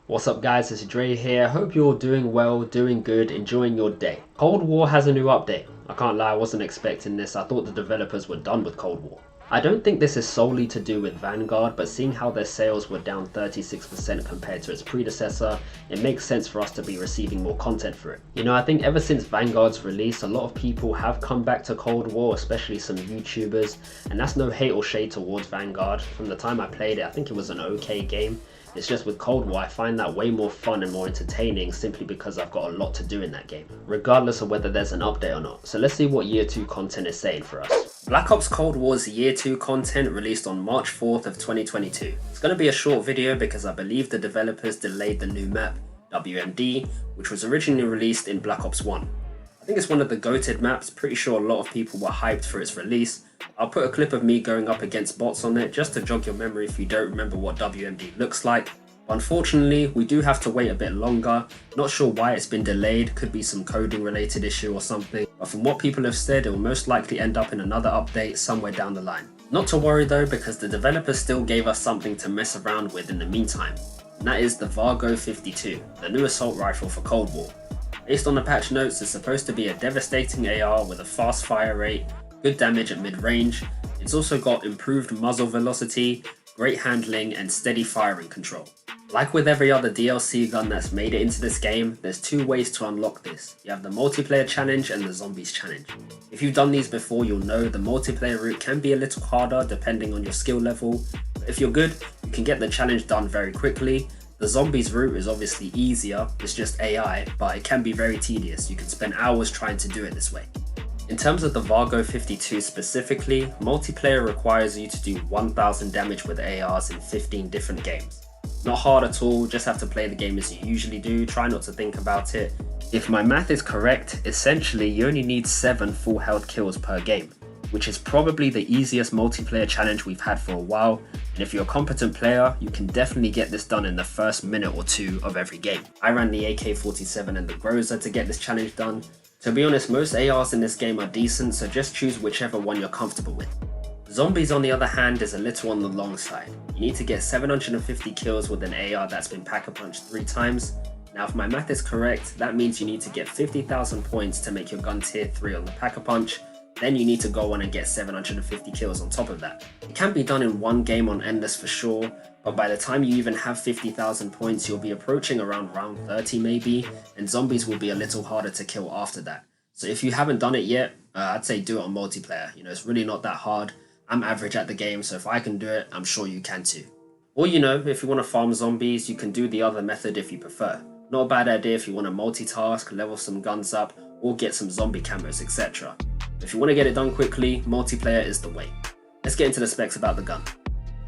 What's up guys, it's Dre here. Hope you're all doing well, doing good, enjoying your day. Cold War has a new update. I can't lie, I wasn't expecting this. I thought the developers were done with Cold War. I don't think this is solely to do with Vanguard, but seeing how their sales were down 36% compared to its predecessor, it makes sense for us to be receiving more content for it. You know, I think ever since Vanguard's release, a lot of people have come back to Cold War, especially some YouTubers, and that's no hate or shade towards Vanguard. From the time I played it, I think it was an okay game. It's just with Cold War, I find that way more fun and more entertaining simply because I've got a lot to do in that game, regardless of whether there's an update or not. So let's see what Year 2 content is saying for us. Black Ops Cold War's Year 2 content released on March 4th of 2022. It's going to be a short video because I believe the developers delayed the new map, WMD, which was originally released in Black Ops 1. I think it's one of the goated maps, pretty sure a lot of people were hyped for its release. I'll put a clip of me going up against bots on it just to jog your memory if you don't remember what WMD looks like. Unfortunately, we do have to wait a bit longer. Not sure why it's been delayed, could be some coding related issue or something, but from what people have said, it will most likely end up in another update somewhere down the line. Not to worry though, because the developers still gave us something to mess around with in the meantime, and that is the Vargo 52, the new assault rifle for Cold War. Based on the patch notes, it's supposed to be a devastating AR with a fast fire rate, good damage at mid-range. It's also got improved muzzle velocity, great handling, and steady firing control. Like with every other DLC gun that's made it into this game, there's two ways to unlock this. You have the multiplayer challenge and the zombies challenge. If you've done these before, you'll know the multiplayer route can be a little harder depending on your skill level, but if you're good, you can get the challenge done very quickly. The zombies route is obviously easier, it's just AI, but it can be very tedious. You can spend hours trying to do it this way. In terms of the Vargo 52 specifically, multiplayer requires you to do 1000 damage with ARs in 15 different games. Not hard at all, just have to play the game as you usually do, try not to think about it. If my math is correct, essentially you only need 7 full health kills per game, which is probably the easiest multiplayer challenge we've had for a while, and if you're a competent player, you can definitely get this done in the first minute or two of every game. I ran the AK-47 and the Groza to get this challenge done. To be honest, most ARs in this game are decent, so just choose whichever one you're comfortable with. Zombies on the other hand is a little on the long side. You need to get 750 kills with an AR that's been pack-a-punched 3 times. Now if my math is correct, that means you need to get 50,000 points to make your gun tier 3 on the pack-a-punch. Then you need to go on and get 750 kills on top of that. It can be done in one game on Endless for sure, but by the time you even have 50,000 points, you'll be approaching around round 30 maybe, and zombies will be a little harder to kill after that. So if you haven't done it yet, I'd say do it on multiplayer. You know, it's really not that hard. I'm average at the game, so if I can do it, I'm sure you can too. Or you know, if you want to farm zombies, you can do the other method if you prefer. Not a bad idea if you want to multitask, level some guns up, or get some zombie camos, etc. If you want to get it done quickly, multiplayer is the way. Let's get into the specs about the gun.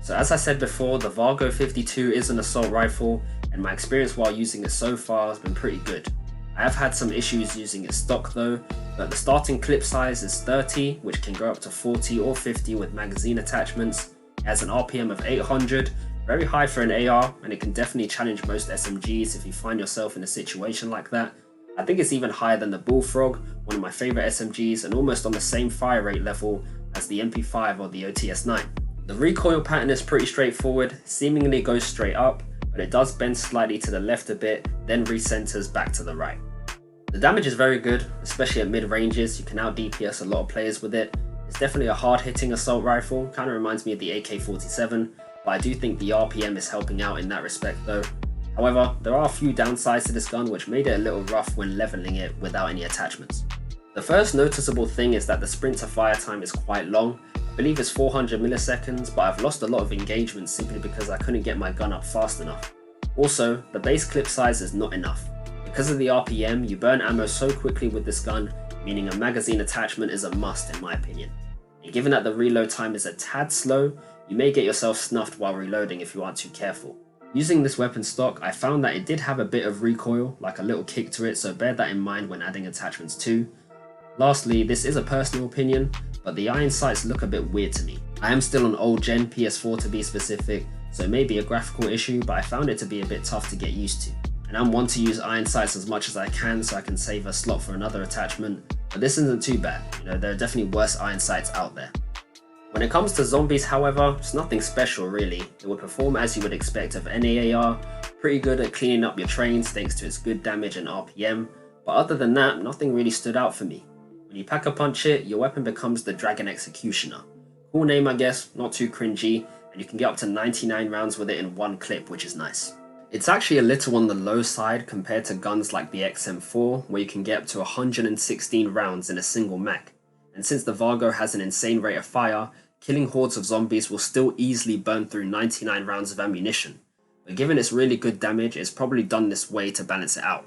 So as I said before, the Vargo 52 is an assault rifle, and my experience while using it so far has been pretty good. I have had some issues using it stock though, but the starting clip size is 30, which can go up to 40 or 50 with magazine attachments. It has an RPM of 800, very high for an AR, and it can definitely challenge most SMGs if you find yourself in a situation like that. I think it's even higher than the Bullfrog, one of my favourite SMGs, and almost on the same fire rate level as the MP5 or the OTS-9. The recoil pattern is pretty straightforward, seemingly goes straight up, but it does bend slightly to the left a bit, then recenters back to the right. The damage is very good, especially at mid-ranges. You can out DPS a lot of players with it. It's definitely a hard-hitting assault rifle, kind of reminds me of the AK-47, but I do think the RPM is helping out in that respect though. However, there are a few downsides to this gun which made it a little rough when leveling it without any attachments. The first noticeable thing is that the sprint to fire time is quite long. I believe it's 400 milliseconds, but I've lost a lot of engagement simply because I couldn't get my gun up fast enough. Also, the base clip size is not enough. Because of the RPM, you burn ammo so quickly with this gun, meaning a magazine attachment is a must in my opinion. And given that the reload time is a tad slow, you may get yourself snuffed while reloading if you aren't too careful. Using this weapon stock, I found that it did have a bit of recoil, like a little kick to it, so bear that in mind when adding attachments too. Lastly, this is a personal opinion, but the iron sights look a bit weird to me. I am still on old gen PS4 to be specific, so it may be a graphical issue, but I found it to be a bit tough to get used to. And I'm one to use iron sights as much as I can so I can save a slot for another attachment, but this isn't too bad. You know, there are definitely worse iron sights out there. When it comes to zombies, however, it's nothing special really. It would perform as you would expect of any AR. Pretty good at cleaning up your trains thanks to its good damage and RPM, but other than that, nothing really stood out for me. When you pack a punch it, your weapon becomes the Dragon Executioner. Cool name I guess, not too cringy, and you can get up to 99 rounds with it in one clip, which is nice. It's actually a little on the low side compared to guns like the XM4, where you can get up to 116 rounds in a single mag. And since the Vargo has an insane rate of fire, killing hordes of zombies will still easily burn through 99 rounds of ammunition. But given its really good damage, it's probably done this way to balance it out.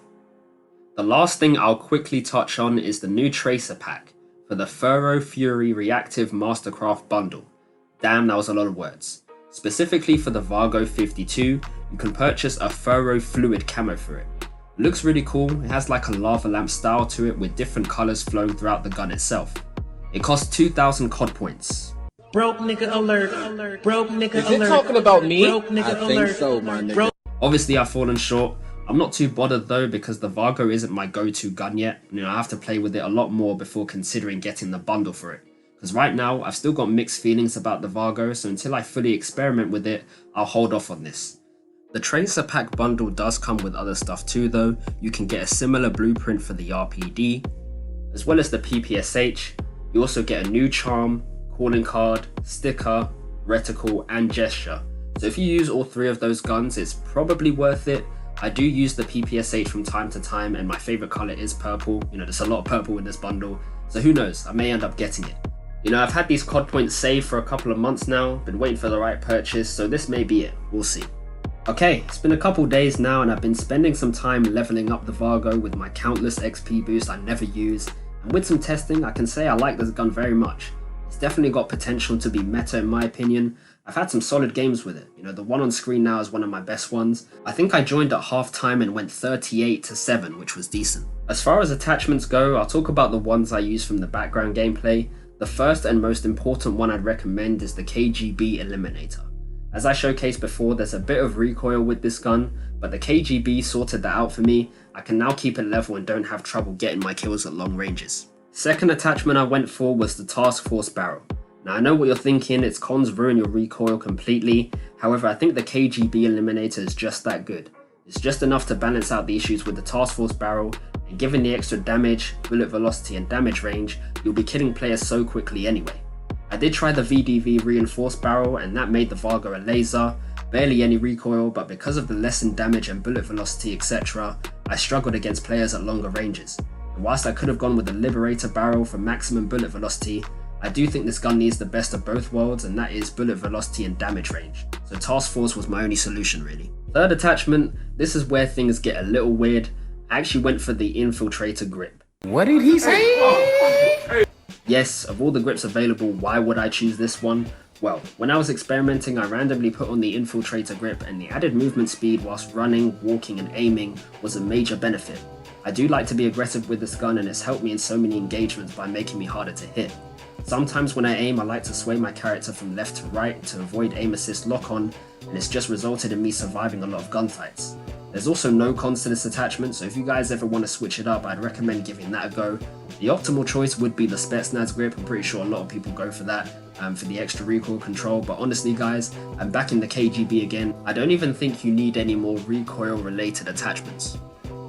The last thing I'll quickly touch on is the new Tracer pack for the Furrow Fury Reactive Mastercraft bundle. Damn, that was a lot of words. Specifically for the Vargo 52, you can purchase a Furrow Fluid camo for it. It looks really cool, it has like a lava lamp style to it with different colours flowing throughout the gun itself. It costs 2,000 COD points. Broke nigga alert. Broke nigga alert. Is it talking about me? Broke nigga I think so, my nigga. Obviously I've fallen short. I'm not too bothered though because the Vargo isn't my go-to gun yet. I have to play with it a lot more before considering getting the bundle for it. Because right now, I've still got mixed feelings about the Vargo, so until I fully experiment with it, I'll hold off on this. The Tracer Pack bundle does come with other stuff too though. You can get a similar blueprint for the RPD, as well as the PPSH. You also get a new charm, calling card, sticker, reticle, and gesture. So if you use all three of those guns, it's probably worth it. I do use the PPSH from time to time, and my favourite colour is purple. There's a lot of purple in this bundle, so who knows, I may end up getting it. I've had these COD points saved for a couple of months now, been waiting for the right purchase, so this may be it, we'll see. Okay, it's been a couple days now and I've been spending some time leveling up the Vargo with my countless XP boosts I never use, and with some testing I can say I like this gun very much. It's definitely got potential to be meta in my opinion. I've had some solid games with it, the one on screen now is one of my best ones. I think I joined at half time and went 38-7, which was decent. As far as attachments go, I'll talk about the ones I use from the background gameplay. The first and most important one I'd recommend is the KGB Eliminator. As I showcased before, there's a bit of recoil with this gun, but the KGB sorted that out for me. I can now keep it level and don't have trouble getting my kills at long ranges. Second attachment I went for was the Task Force barrel. Now I know what you're thinking, its cons ruin your recoil completely, however I think the KGB Eliminator is just that good. It's just enough to balance out the issues with the Task Force barrel, and given the extra damage, bullet velocity and damage range, you'll be killing players so quickly anyway. I did try the VDV reinforced barrel and that made the Vargo a laser, barely any recoil, but because of the lessened damage and bullet velocity etc, I struggled against players at longer ranges. And whilst I could have gone with the Liberator barrel for maximum bullet velocity, I do think this gun needs the best of both worlds, and that is bullet velocity and damage range. So Task Force was my only solution really. Third attachment, this is where things get a little weird. I actually went for the Infiltrator grip. What did he say? Yes, of all the grips available, why would I choose this one? Well, when I was experimenting, I randomly put on the Infiltrator grip, and the added movement speed whilst running, walking and aiming was a major benefit. I do like to be aggressive with this gun and it's helped me in so many engagements by making me harder to hit. Sometimes when I aim, I like to sway my character from left to right to avoid aim assist lock on, and it's just resulted in me surviving a lot of gunfights. There's also no cons to this attachment, so if you guys ever want to switch it up, I'd recommend giving that a go. The optimal choice would be the Spetsnaz grip. I'm pretty sure a lot of people go for that, for the extra recoil control, but honestly guys, I'm back in the KGB again. I don't even think you need any more recoil related attachments.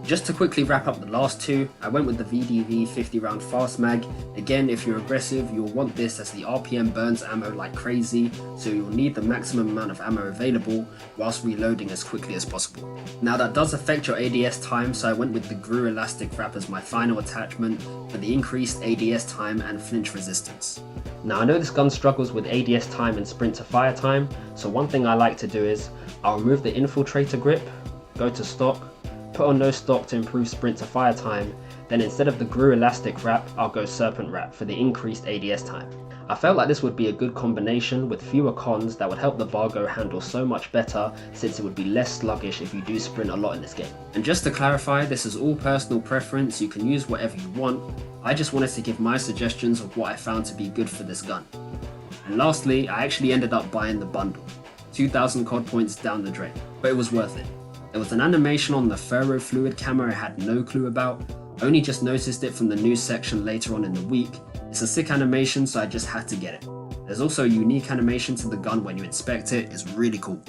Just to quickly wrap up the last two, I went with the VDV 50 round fast mag. Again, if you're aggressive, you'll want this as the RPM burns ammo like crazy, so you'll need the maximum amount of ammo available whilst reloading as quickly as possible. Now that does affect your ADS time, so I went with the GRU elastic wrap as my final attachment for the increased ADS time and flinch resistance. Now I know this gun struggles with ADS time and sprint to fire time, so one thing I like to do is I'll remove the Infiltrator grip, go to stock, put on no stock to improve sprint to fire time, then instead of the GRU elastic wrap, I'll go Serpent wrap for the increased ADS time. I felt like this would be a good combination with fewer cons that would help the Vargo handle so much better, since it would be less sluggish if you do sprint a lot in this game. And just to clarify, this is all personal preference, you can use whatever you want. I just wanted to give my suggestions of what I found to be good for this gun. And lastly, I actually ended up buying the bundle. 2,000 COD points down the drain, but it was worth it. There was an animation on the Furrow Fluid camera I had no clue about, only just noticed it from the news section later on in the week. It's a sick animation, so I just had to get it. There's also a unique animation to the gun when you inspect it, it's really cool.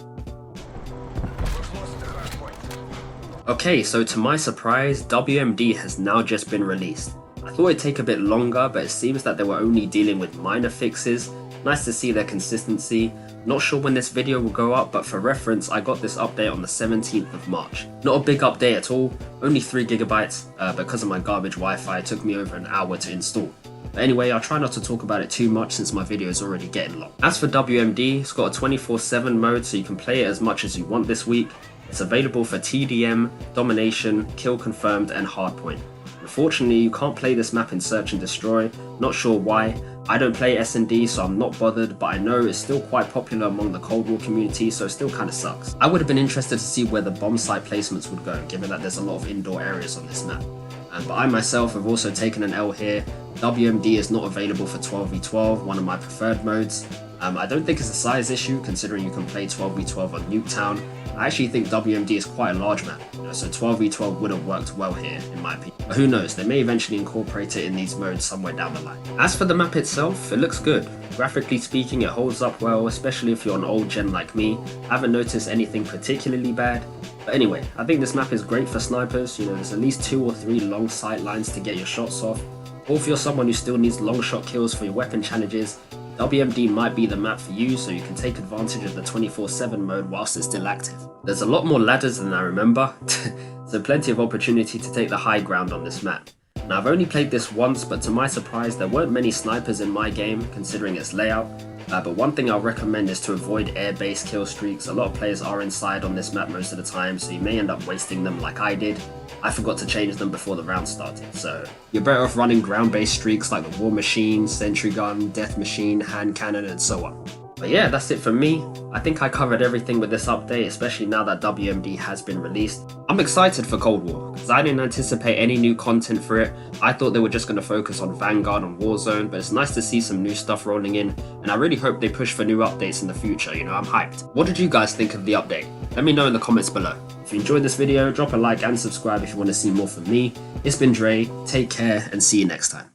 Okay, so to my surprise, WMD has now just been released. I thought it'd take a bit longer, but it seems that they were only dealing with minor fixes. Nice to see their consistency. Not sure when this video will go up, but for reference, I got this update on the 17th of March. Not a big update at all, only 3 gigabytes. Because of my garbage Wi-Fi, it took me over an hour to install. But anyway, I'll try not to talk about it too much since my video is already getting long. As for WMD, it's got a 24/7 mode, so you can play it as much as you want this week. It's available for TDM, Domination, Kill Confirmed, and Hardpoint. Unfortunately, you can't play this map in Search and Destroy, not sure why. I don't play S&D, so I'm not bothered, but I know it's still quite popular among the Cold War community, so it still kinda sucks. I would have been interested to see where the bomb site placements would go, given that there's a lot of indoor areas on this map. But I myself have also taken an L here. WMD is not available for 12v12, one of my preferred modes. I don't think it's a size issue, considering you can play 12v12 on Nuketown. I actually think WMD is quite a large map, so 12v12 would have worked well here, in my opinion. But who knows, they may eventually incorporate it in these modes somewhere down the line. As for the map itself, it looks good. Graphically speaking, it holds up well, especially if you're an old gen like me. I haven't noticed anything particularly bad. But anyway, I think this map is great for snipers. There's at least 2 or 3 long sight lines to get your shots off. Or if you're someone who still needs long shot kills for your weapon challenges, WMD might be the map for you, so you can take advantage of the 24/7 mode whilst it's still active. There's a lot more ladders than I remember, so plenty of opportunity to take the high ground on this map. Now I've only played this once, but to my surprise there weren't many snipers in my game considering its layout. But one thing I'll recommend is to avoid air-based kill streaks. A lot of players are inside on this map most of the time, so you may end up wasting them like I did. I forgot to change them before the round started, so you're better off running ground-based streaks like the War Machine, Sentry Gun, Death Machine, Hand Cannon, and so on. But yeah, that's it for me. I think I covered everything with this update, especially now that WMD has been released. I'm excited for Cold War, because I didn't anticipate any new content for it. I thought they were just going to focus on Vanguard and Warzone, but it's nice to see some new stuff rolling in, and I really hope they push for new updates in the future. I'm hyped. What did you guys think of the update? Let me know in the comments below. If you enjoyed this video, drop a like and subscribe if you want to see more from me. It's been Dre, take care, and see you next time.